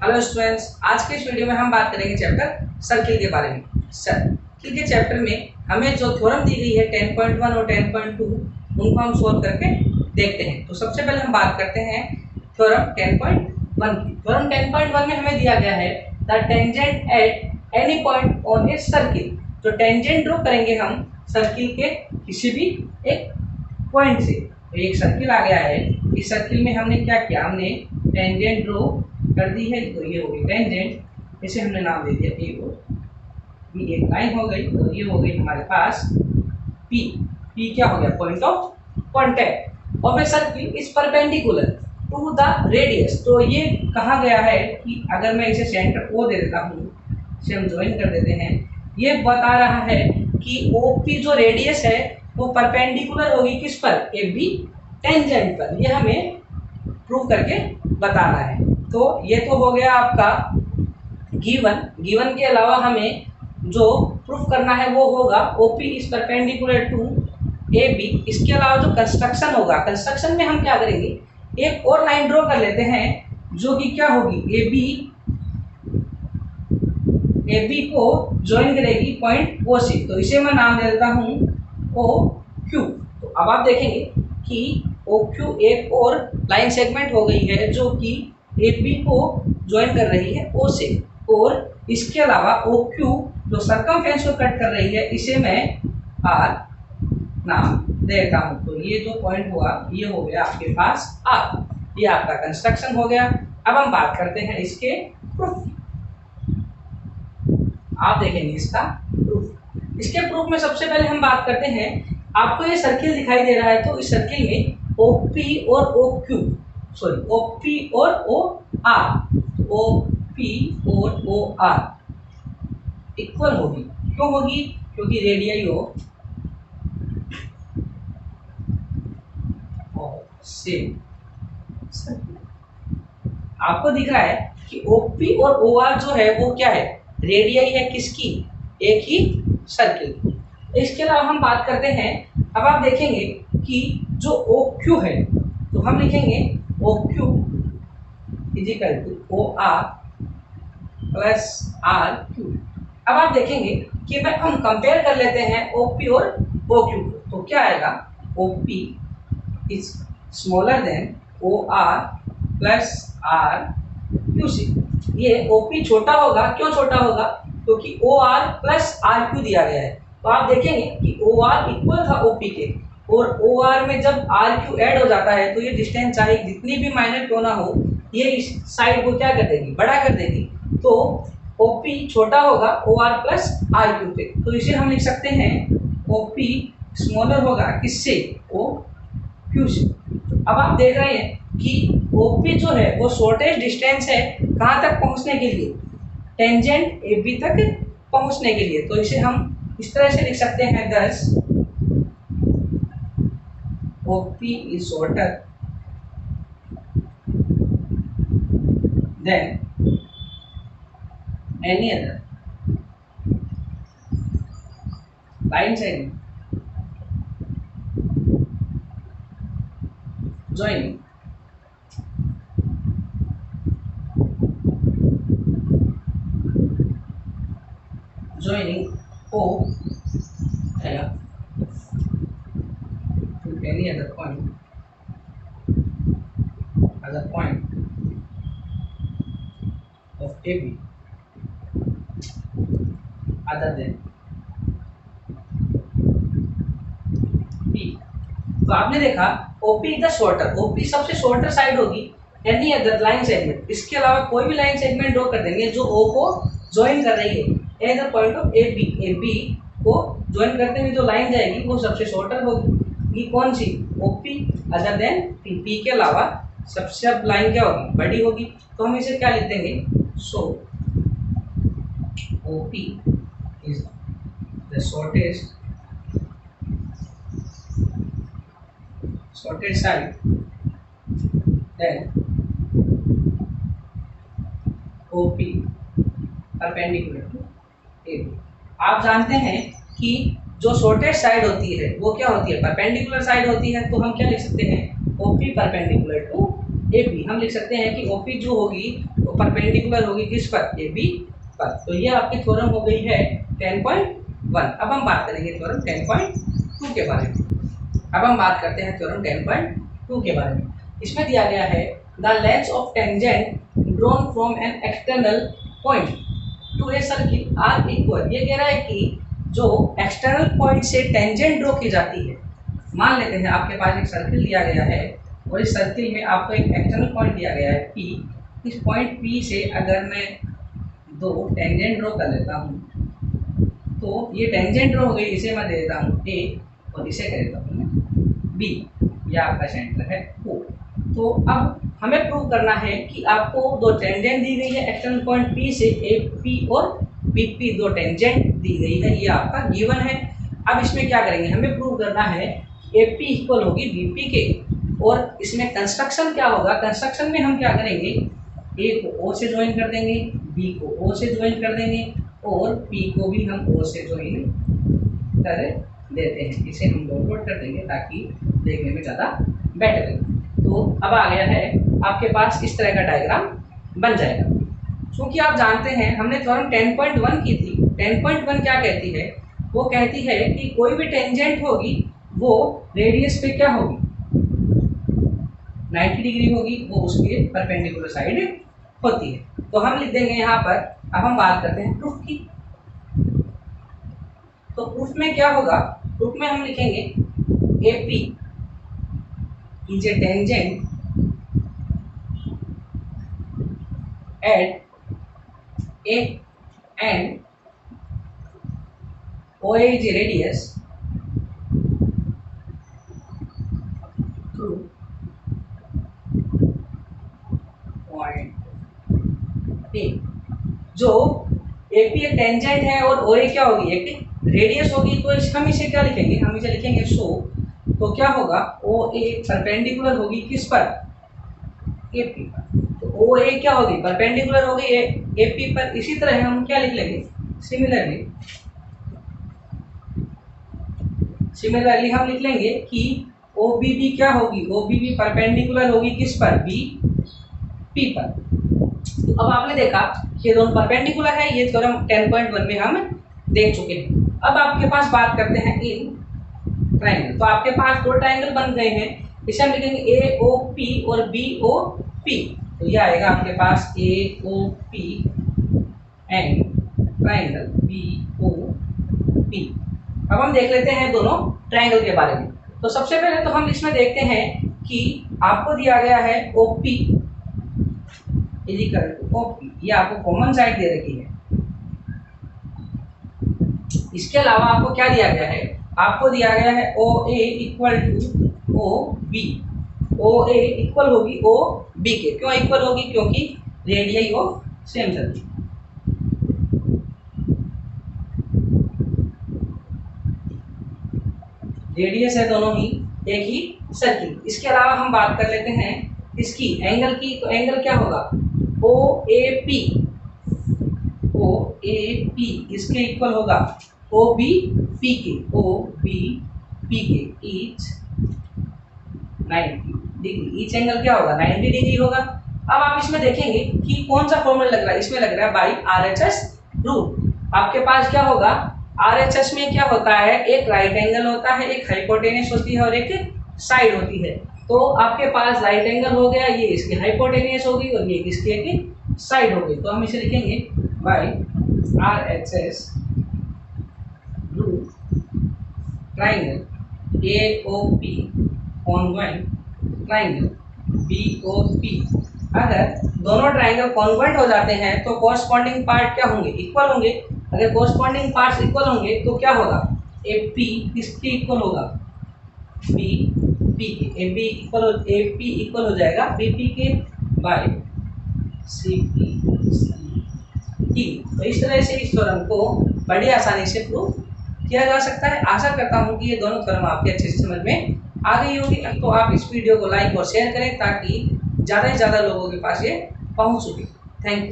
Hello students, आज के इस वीडियो में हम बात करेंगे चैप्टर सर्किल के बारे में। सर्किल के चैप्टर में हमें जो थ्योरम दी गई है 10.1 और 10.2 उनको हम सोल्व करके देखते हैं। तो सबसे पहले हम बात करते हैं थ्योरम 10.1 की। थ्योरम 10.1 में हमें दिया गया है the tangent at any point on a circle. जो टेंजेंट ड्रॉ करेंगे हम सर्किल के किसी भी एक पॉइंट से। तो एक सर्किल आ गया है, इस सर्किल में हमने क्या किया, हमने टेंजेंट ड्रॉ कर दी है। तो ये हो गई टेंजेंट, इसे हमने नाम दे दिया ए और ये एक लाइन हो गई। और ये हो गई हमारे पास पी। पी क्या हो गया, point of contact of a circle is perpendicular to the radius. तो ये कहा गया है कि अगर मैं इसे सेंटर ओ दे देता हूँ, इसे हम ज्वाइन कर देते हैं, ये बता रहा है कि ओ पी जो रेडियस है वो परपेंडिकुलर होगी किस पर, ए बी टेंजेंट पर। ये हमें प्रूव करके बताना है। तो ये तो हो गया आपका गिवन के अलावा हमें जो प्रूफ करना है वो होगा OP is perpendicular to AB। इसके अलावा जो कंस्ट्रक्शन होगा, कंस्ट्रक्शन में हम क्या करेंगे, एक और लाइन ड्रॉ कर लेते हैं जो कि क्या होगी, AB को ज्वाइन करेगी पॉइंट O से। तो इसे मैं नाम दे देता हूँ OQ। तो अब आप देखेंगे कि OQ एक और लाइन सेगमेंट हो गई है जो कि AB को ज्वाइन कर रही है O से। और इसके अलावा OQ जो सर्कमफ्रेंस को कट कर रही है, इसे मैं R नाम देता हूँ। तो ये जो पॉइंट हुआ ये हो गया आपके पास R। ये आपका कंस्ट्रक्शन हो गया। अब हम बात करते हैं इसके प्रूफ। आप देखेंगे इसका प्रूफ। इसके प्रूफ में सबसे पहले हम बात करते हैं, आपको ये सर्किल दिखाई दे रहा है, तो इस सर्किल में OP और OP और OR इक्वल होगी। क्यों होगी, क्योंकि रेडियस सेम। आपको दिख रहा है कि OP और OR जो है वो क्या है, रेडियस है किसकी, एक ही सर्किल। इसके अलावा हम बात करते हैं, अब आप देखेंगे कि जो OQ है तो हम लिखेंगे OQ is equal to OR plus RQ। अब आप देखेंगे कि हम कंपेयर कर लेते हैं OP और OQ को। तो क्या आएगा, OP is smaller than OR plus RQC। ये OP छोटा होगा, क्यों छोटा होगा, क्योंकि OR प्लस RQ दिया गया है। तो आप देखेंगे कि OR इक्वल था OP के, और OR में जब RQ ऐड हो जाता है तो ये डिस्टेंस चाहे जितनी भी माइनर क्यों ना हो, ये इस साइड को क्या कर देगी, बड़ा कर देगी। तो OP छोटा होगा OR प्लस RQ पे। तो इसे हम लिख सकते हैं OP स्मॉलर होगा किससे, OQ से। अब आप देख रहे हैं कि OP जो है वो शॉर्टेस्ट डिस्टेंस है कहाँ तक पहुँचने के लिए, टेंजेंट AB तक पहुँचने के लिए। तो इसे हम इस तरह से लिख सकते हैं, thus OP is shorter than any other line segment joining O to any other point of AB other than P। तो आपने देखा OP is the shorter, OP सबसे शॉर्टर साइड होगी एनी अदर लाइन सेगमेंट। इसके अलावा कोई भी line segment draw कर देंगे जो O को ज्वाइन कर रही है at the point of AB को ज्वाइन करते हुए जो लाइन जाएगी वो सबसे शॉर्टर होगी। ये कौन सी, OP अदर देन P के अलावा सबसे अब लाइन क्या होगी, बड़ी होगी। तो हम इसे क्या लिख देंगे, so OP is the shortest side then OP perpendicular to AB। आप जानते हैं कि जो शॉर्टेस्ट साइड होती है वो क्या होती है, परपेंडिकुलर साइड होती है। तो हम क्या लिख सकते हैं, OP परपेंडिकुलर टू AB। हम लिख सकते हैं कि OP जो होगी परपेंडिकुलर होगी किस पर, ए बी पर। तो ये आपकी थ्योरम हो गई है 10.1। अब हम बात करेंगे थ्योरम 10.2 के बारे में। अब हम बात करते हैं थ्योरम 10.2 के बारे में। इसमें दिया गया है the length of tangent drawn from an external point to a circle are equal. ये कह रहा है कि जो एक्सटर्नल पॉइंट से टेंजेंट ड्रॉ की जाती है, मान लेते हैं आपके पास एक सर्किल दिया गया है और इस सर्किल में आपको एक एक्सटर्नल पॉइंट दिया गया है P। इस पॉइंट P से अगर मैं दो टेंजेंट ड्रॉ कर लेता हूँ तो ये टेंजेंट ड्रॉ हो गई, इसे मैं दे देता हूँ A और इसे कह देता हूँ B। यह आपका सेंटर है O। तो अब हमें प्रूव करना है कि आपको दो टेंजेंट दी गई है एक्सटर्नल पॉइंट P से, AP और BP दो टेंजेंट दी गई है, ये आपका गिवन है। अब इसमें क्या करेंगे, हमें प्रूव करना है AP इक्वल होगी BP के, और इसमें कंस्ट्रक्शन क्या होगा, कंस्ट्रक्शन में हम क्या करेंगे, A को O से ज्वाइन कर देंगे, B को O से ज्वाइन कर देंगे और P को भी हम O से ज्वाइन कर देते हैं। इसे हम डॉट कर देंगे ताकि देखने में ज़्यादा बेटर लगे। तो अब आ गया है आपके पास इस तरह का डायग्राम बन जाएगा। क्योंकि आप जानते हैं हमने थ्योरम 10.1 की थी। 10.1 क्या कहती है, वो कहती है कि कोई भी टेंजेंट होगी वो रेडियस पे क्या होगी, 90 डिग्री होगी, वो उसके परपेंडिकुलर साइड होती है। तो हम लिख देंगे यहाँ पर। अब हम बात करते हैं प्रूफ की। तो प्रूफ में क्या होगा, प्रूफ में हम लिखेंगे AP is a tangent at A and OA is a radius through point A। जो AP एक टेंजेंट है और OA क्या होगी, एक रेडियस होगी। तो हम इसे क्या लिखेंगे, हम इसे लिखेंगे सो। तो क्या होगा, OA परपेंडिकुलर होगी किस पर, AP पर। तो OA क्या होगी, परपेंडिकुलर होगी AP पर। इसी तरह हम क्या लिख लेंगे, सिमिलरली हम लिख लेंगे कि OBB क्या होगी, OBB परपेंडिकुलर होगी किस पर, BP पर। तो अब आपने देखा कि ये दोनों परपेंडिकुलर है, ये थ्योरम 10.1 में हम देख चुके हैं। अब आपके पास बात करते हैं इन ट्रायंगल। तो आपके पास दो ट्रायंगल बन गए हैं, इसे हम लिखेंगे AOP और BOP। तो ये आएगा आपके पास AOP एंड ट्रायंगल BOP। अब हम देख लेते हैं दोनों ट्रायंगल के बारे में। तो सबसे पहले तो हम इसमें देखते हैं कि आपको दिया गया है OP इक्वल टू OP, ये आपको कॉमन साइड दे रखी है। इसके अलावा आपको क्या दिया गया है, आपको दिया गया है OA equal to OB। OA equal होगी OB के। क्यों इक्वल होगी, क्योंकि radius of same circle. Radius है दोनों ही एक ही सर्किल। इसके अलावा हम बात कर लेते हैं इसकी एंगल की। तो एंगल क्या होगा, OAP इसके इक्वल होगा OBP के ईच 90 डिग्री। ईच एंगल क्या होगा, 90 डिग्री होगा। अब आप इसमें देखेंगे कि कौन सा फॉर्मूला लग रहा है, इसमें लग रहा है बाई RHS रूल। आपके पास क्या होगा, RHS में क्या होता है, एक राइट एंगल होता है, एक हाइपोटेनस होती है और एक साइड होती है। तो आपके पास राइट एंगल हो गया, ये इसकी हाइपोटेनस होगी और ये इसकी एक साइड हो गई। तो हम इसे लिखेंगे by RHS rule triangle AOP convent triangle BOP। अगर दोनों ट्राइंगल कॉन्वेंट हो जाते हैं तो कॉरस्पॉन्डिंग पार्ट क्या होंगे, इक्वल होंगे। अगर कॉरस्पॉन्डिंग पार्ट्स इक्वल होंगे तो क्या होगा, AP किसके इक्वल होगा, BP के। AP इक्वल हो जाएगा BP के बाय CP। तो इस तरह से इस थ्योरम को बड़ी आसानी से प्रूव किया जा सकता है। आशा करता हूँ कि ये दोनों थ्योरम आपके अच्छे से समझ में आ गई होगी। तो आप इस वीडियो को लाइक और शेयर करें ताकि ज़्यादा से ज़्यादा लोगों के पास ये पहुँच सके। Thank you.